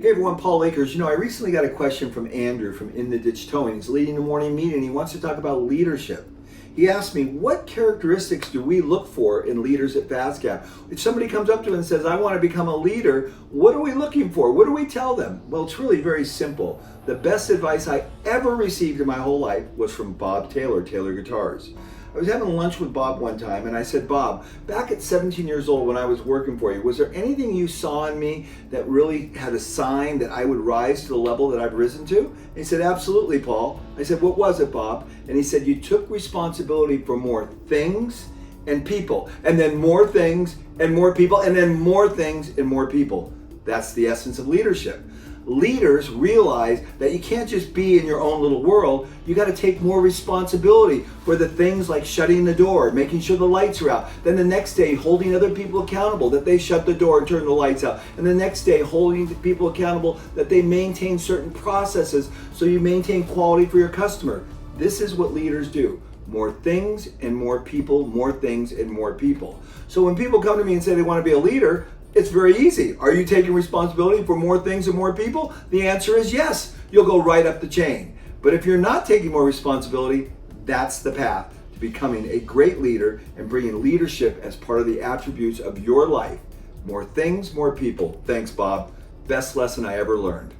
Hey everyone, Paul Akers. I recently got a question from Andrew from In the Ditch Towing. He's leading the morning meeting. He wants to talk about leadership. He asked me, what characteristics do we look for in leaders at FastCap? If somebody comes up to him and says, I want to become a leader, what are we looking for? What do we tell them? Well, it's really very simple. The best advice I ever received in my whole life was from Bob Taylor, Taylor Guitars. I was having lunch with Bob one time and I said, Bob, back at 17 years old when I was working for you, was there anything you saw in me that really had a sign that I would rise to the level that I've risen to? And he said, absolutely, Paul. I said, what was it, Bob? And he said, you took responsibility for more things and people, and then more things and more people, and then more things and more people. That's the essence of leadership. Leaders realize that you can't just be in your own little world. You got to take more responsibility for the things like shutting the door, making sure the lights are out. Then the next day, holding other people accountable that they shut the door and turn the lights out. And the next day, holding people accountable that they maintain certain processes so you maintain quality for your customer. This is what leaders do. More things and more people, more things and more people. So when people come to me and say they want to be a leader, it's very easy. Are you taking responsibility for more things and more people? The answer is yes. You'll go right up the chain. But if you're not taking more responsibility, that's the path to becoming a great leader and bringing leadership as part of the attributes of your life. More things, more people. Thanks, Bob. Best lesson I ever learned.